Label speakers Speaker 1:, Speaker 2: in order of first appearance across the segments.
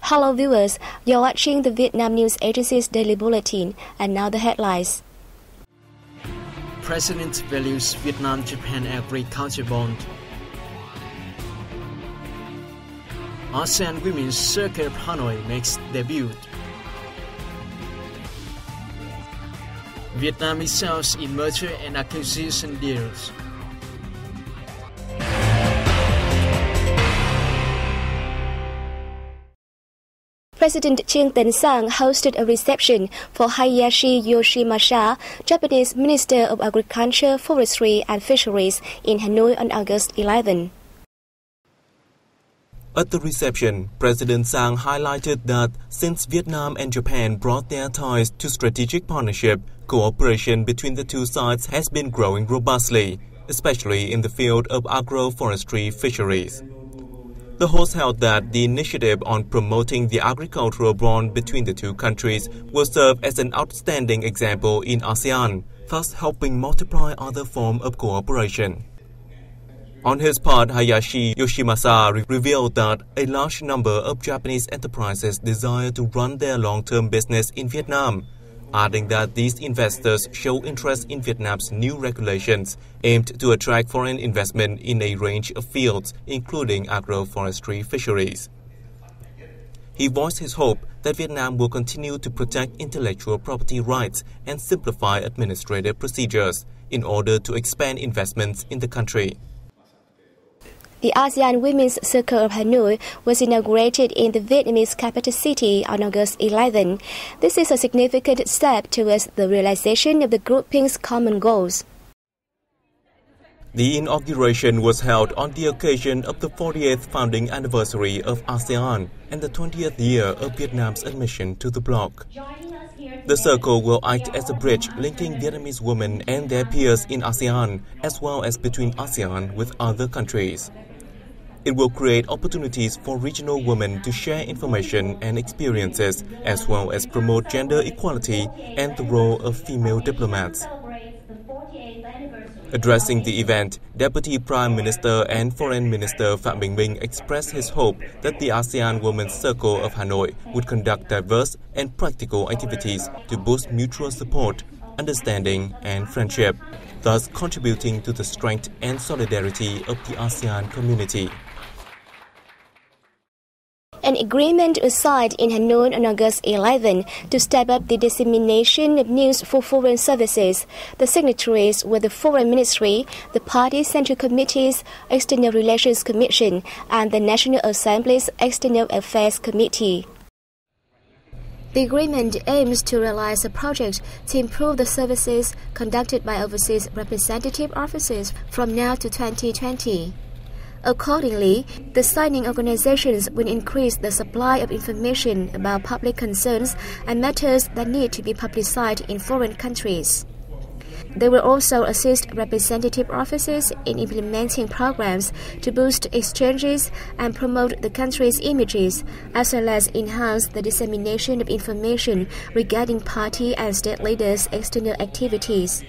Speaker 1: Hello viewers, you're watching the Vietnam News Agency's Daily Bulletin, and now the headlines.
Speaker 2: President values Vietnam-Japan agriculture bond. ASEAN Women's Circuit of Hanoi makes debut. Vietnam excels in merger and acquisition deals.
Speaker 1: President Trương Tấn Sang hosted a reception for Hayashi Yoshimasa, Japanese Minister of Agriculture, Forestry and Fisheries, in Hanoi on August 11.
Speaker 3: At the reception, President Sang highlighted that since Vietnam and Japan brought their ties to strategic partnership, cooperation between the two sides has been growing robustly, especially in the field of agroforestry fisheries. The host held that the initiative on promoting the agricultural bond between the two countries will serve as an outstanding example in ASEAN, thus helping multiply other forms of cooperation. On his part, Hayashi Yoshimasa revealed that a large number of Japanese enterprises desire to run their long-term business in Vietnam, adding that these investors show interest in Vietnam's new regulations aimed to attract foreign investment in a range of fields, including agroforestry fisheries. He voiced his hope that Vietnam will continue to protect intellectual property rights and simplify administrative procedures in order to expand investments in the country.
Speaker 1: The ASEAN Women's Circle of Hanoi was inaugurated in the Vietnamese capital city on August 11. This is a significant step towards the realization of the grouping's common goals.
Speaker 3: The inauguration was held on the occasion of the 40th founding anniversary of ASEAN and the 20th year of Vietnam's admission to the bloc. The circle will act as a bridge linking Vietnamese women and their peers in ASEAN, as well as between ASEAN with other countries. It will create opportunities for regional women to share information and experiences, as well as promote gender equality and the role of female diplomats. Addressing the event, Deputy Prime Minister and Foreign Minister Phạm Bình Minh expressed his hope that the ASEAN Women's Circle of Hanoi would conduct diverse and practical activities to boost mutual support, understanding and friendship, thus contributing to the strength and solidarity of the ASEAN community.
Speaker 1: An agreement was signed in Hanoi on August 11 to step up the dissemination of news for foreign services. The signatories were the Foreign Ministry, the Party Central Committee's External Relations Commission, and the National Assembly's External Affairs Committee. The agreement aims to realize a project to improve the services conducted by overseas representative offices from now to 2020. Accordingly, the signing organizations will increase the supply of information about public concerns and matters that need to be publicized in foreign countries. They will also assist representative offices in implementing programs to boost exchanges and promote the country's images, as well as enhance the dissemination of information regarding party and state leaders' external activities.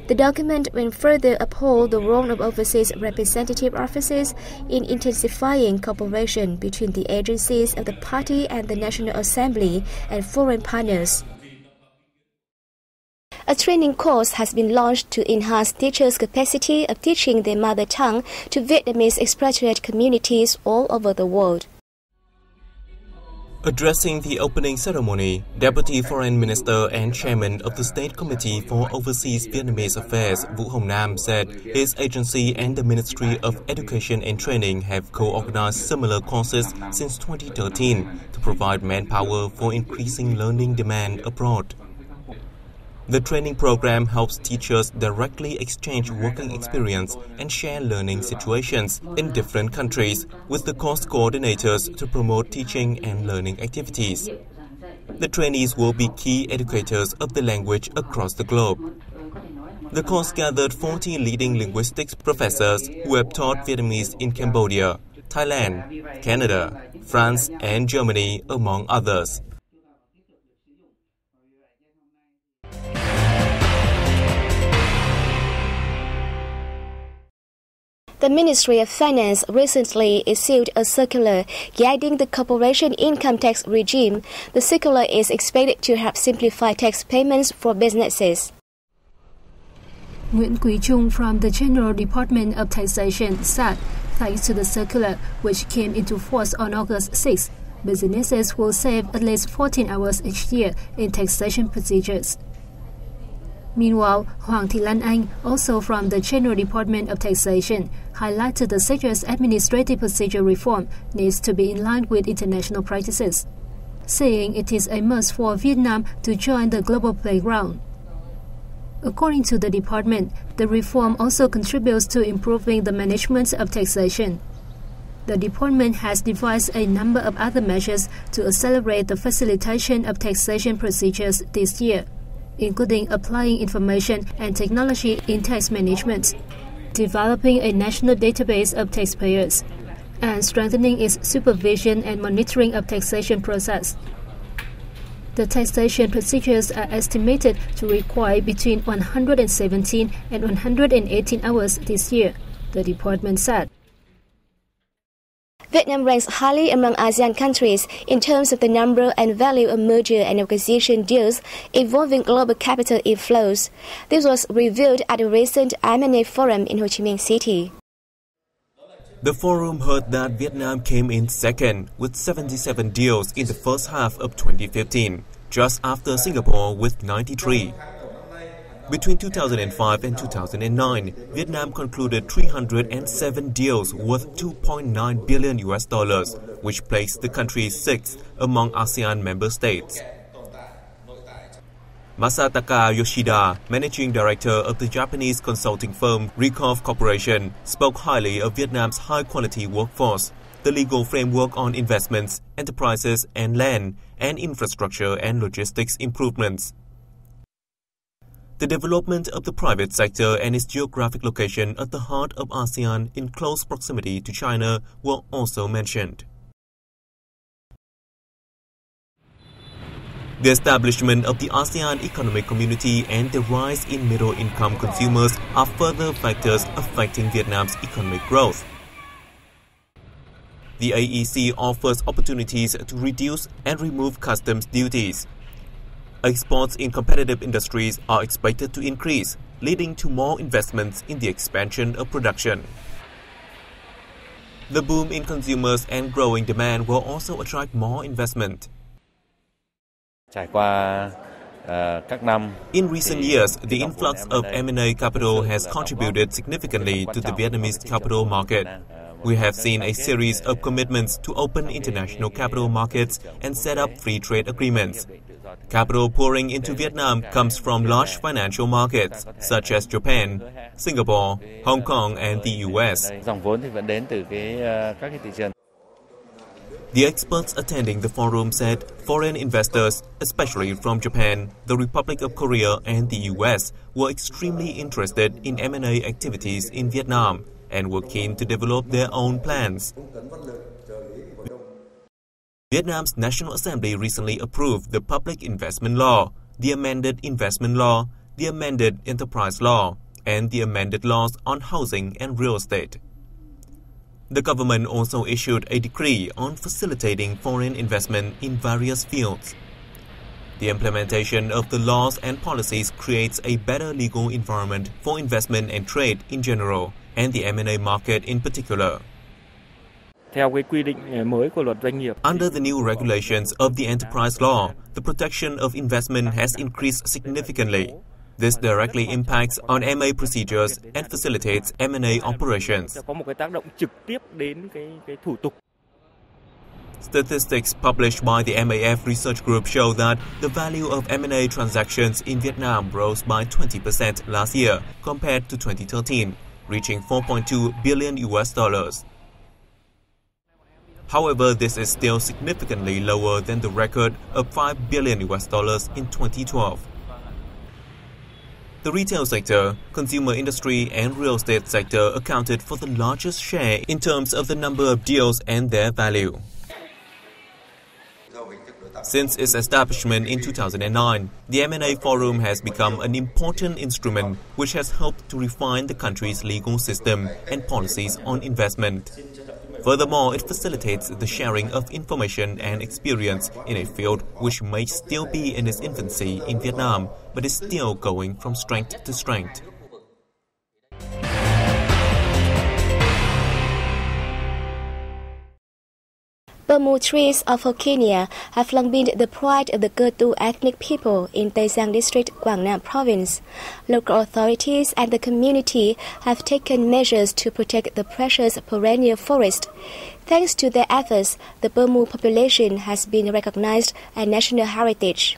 Speaker 1: The document will further uphold the role of overseas representative offices in intensifying cooperation between the agencies of the party and the National Assembly and foreign partners. A training course has been launched to enhance teachers' capacity of teaching their mother tongue to Vietnamese expatriate communities all over the world.
Speaker 3: Addressing the opening ceremony, Deputy Foreign Minister and Chairman of the State Committee for Overseas Vietnamese Affairs Vũ Hồng Nam said his agency and the Ministry of Education and Training have co-organized similar courses since 2013 to provide manpower for increasing learning demand abroad. The training program helps teachers directly exchange working experience and share learning situations in different countries with the course coordinators to promote teaching and learning activities. The trainees will be key educators of the language across the globe. The course gathered 40 leading linguistics professors who have taught Vietnamese in Cambodia, Thailand, Canada, France and Germany, among others.
Speaker 1: The Ministry of Finance recently issued a circular guiding the corporation income tax regime. The circular is expected to help simplify tax payments for businesses.
Speaker 4: Nguyễn Quý Trung from the General Department of Taxation said, thanks to the circular, which came into force on August 6, businesses will save at least 14 hours each year in taxation procedures. Meanwhile, Hoàng Thị Lan Anh, also from the General Department of Taxation, highlighted the sector's administrative procedure reform needs to be in line with international practices, saying it is a must for Vietnam to join the global playground. According to the department, the reform also contributes to improving the management of taxation. The department has devised a number of other measures to accelerate the facilitation of taxation procedures this year, including applying information and technology in tax management, developing a national database of taxpayers, and strengthening its supervision and monitoring of taxation process. The taxation procedures are estimated to require between 117 and 118 hours this year, the department said.
Speaker 1: Vietnam ranks highly among ASEAN countries in terms of the number and value of merger and acquisition deals involving global capital inflows. This was revealed at a recent M&A forum in Ho Chi Minh City.
Speaker 3: The forum heard that Vietnam came in second with 77 deals in the first half of 2015, just after Singapore with 93. Between 2005 and 2009, Vietnam concluded 307 deals worth $2.9 billion, which placed the country sixth among ASEAN member states. Masataka Yoshida, managing director of the Japanese consulting firm Recov Corporation, spoke highly of Vietnam's high-quality workforce, the legal framework on investments, enterprises and land, and infrastructure and logistics improvements. The development of the private sector and its geographic location at the heart of ASEAN in close proximity to China were also mentioned. The establishment of the ASEAN Economic Community and the rise in middle-income consumers are further factors affecting Vietnam's economic growth. The AEC offers opportunities to reduce and remove customs duties. Exports in competitive industries are expected to increase, leading to more investments in the expansion of production. The boom in consumers and growing demand will also attract more investment. In recent years, the influx of M&A capital has contributed significantly to the Vietnamese capital market. We have seen a series of commitments to open international capital markets and set up free trade agreements. Capital pouring into Vietnam comes from large financial markets such as Japan, Singapore, Hong Kong, and the US. The experts attending the forum said foreign investors, especially from Japan, the Republic of Korea, and the US, were extremely interested in M&A activities in Vietnam and were keen to develop their own plans. Vietnam's National Assembly recently approved the Public Investment Law, the amended Investment Law, the amended Enterprise Law, and the amended laws on housing and real estate. The government also issued a decree on facilitating foreign investment in various fields. The implementation of the laws and policies creates a better legal environment for investment and trade in general, and the M&A market in particular.
Speaker 5: Under
Speaker 3: the new regulations of the Enterprise Law, the protection of investment has increased significantly. This directly impacts on M&A procedures and facilitates M&A operations. Statistics published by the MAF Research Group show that the value of M&A transactions in Vietnam rose by 20% last year compared to 2013, reaching $4.2 billion. However, this is still significantly lower than the record of $5 billion in 2012. The retail sector, consumer industry, and real estate sector accounted for the largest share in terms of the number of deals and their value. Since its establishment in 2009, the VNA Forum has become an important instrument which has helped to refine the country's legal system and policies on investment. Furthermore, it facilitates the sharing of information and experience in a field which may still be in its infancy in Vietnam, but is still going from strength to strength.
Speaker 1: Bamboo trees of Kenya have long been the pride of the Ketu ethnic people in Tay Giang District, Quảng Nam Province. Local authorities and the community have taken measures to protect the precious perennial forest. Thanks to their efforts, the bamboo population has been recognized as national heritage.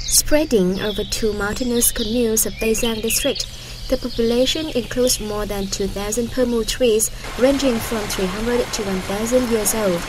Speaker 1: Spreading over two mountainous communes of Tay Giang District, the population includes more than 2,000 bamboo trees ranging from 300 to 1,000 years old.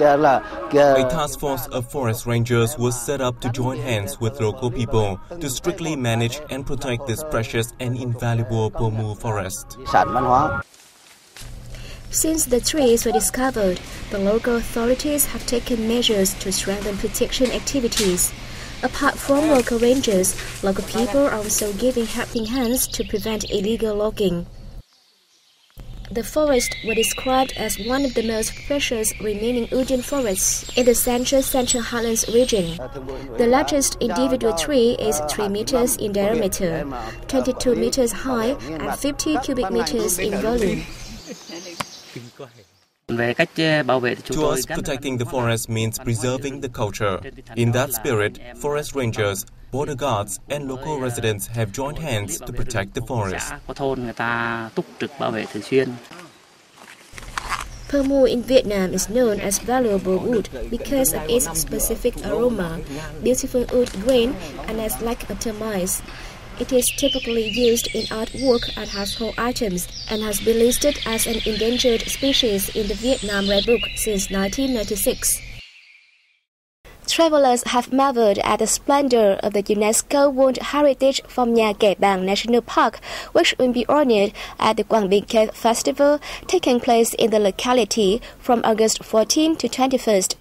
Speaker 3: A task force of forest rangers was set up to join hands with local people to strictly manage and protect this precious and invaluable bamboo forest.
Speaker 1: Since the trees were discovered, the local authorities have taken measures to strengthen protection activities. Apart from local rangers, local people are also giving helping hands to prevent illegal logging. The forests were described as one of the most precious remaining woodland forests in the Central Highlands region. The largest individual tree is 3 meters in diameter, 22 meters high, and 50 cubic meters in volume.
Speaker 3: To us, protecting the forest means preserving the culture. In that spirit, forest rangers, border guards, and local residents have joined hands to protect the forest.
Speaker 1: Bamboo in Vietnam is known as valuable wood because of its specific aroma, beautiful wood grain, and its lack of termites. It is typically used in artwork and household items and has been listed as an endangered species in the Vietnam Red Book since 1996. Travelers have marveled at the splendor of the UNESCO World Heritage Phong Nha Kẻ Bàng National Park, which will be honored at the Quảng Bình Cave Festival taking place in the locality from August 14 to 21st.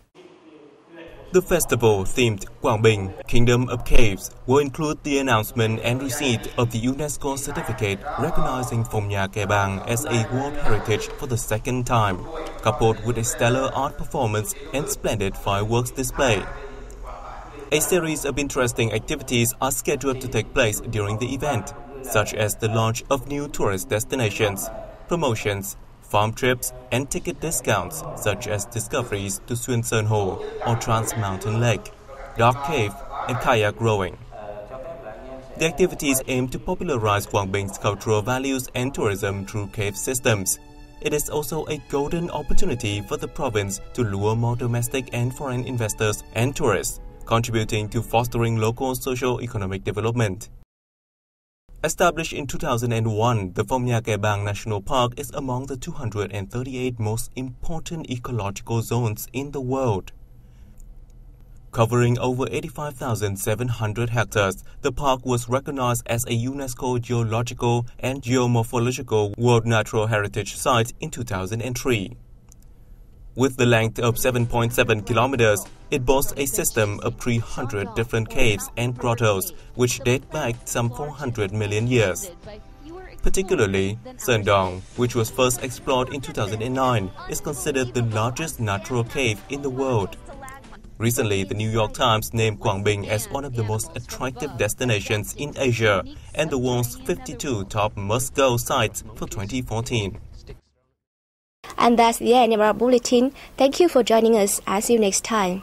Speaker 3: The festival, themed Quảng Bình, Kingdom of Caves, will include the announcement and receipt of the UNESCO certificate recognizing Phong Nha Kẻ Bàng as a World Heritage for the second time, coupled with a stellar art performance and splendid fireworks display. A series of interesting activities are scheduled to take place during the event, such as the launch of new tourist destinations, promotions, farm trips, and ticket discounts such as discoveries to Xuyên Sơn Hồ or Trans Mountain Lake, Dark Cave, and kayak rowing. The activities aim to popularize Quảng Bing's cultural values and tourism through cave systems. It is also a golden opportunity for the province to lure more domestic and foreign investors and tourists, contributing to fostering local socio-economic development. Established in 2001, the Phong Nha Kẻ Bàng National Park is among the 238 most important ecological zones in the world. Covering over 85,700 hectares, the park was recognized as a UNESCO Geological and Geomorphological World Natural Heritage Site in 2003. With the length of 7.7 kilometers, it boasts a system of 300 different caves and grottos, which date back some 400 million years. Particularly, Sơn Dòng, which was first explored in 2009, is considered the largest natural cave in the world. Recently, the New York Times named Quảng Bình as one of the most attractive destinations in Asia and the world's 52 top must-go sites for 2014.
Speaker 1: And that's the end of our bulletin. Thank you for joining us. I'll see you next time.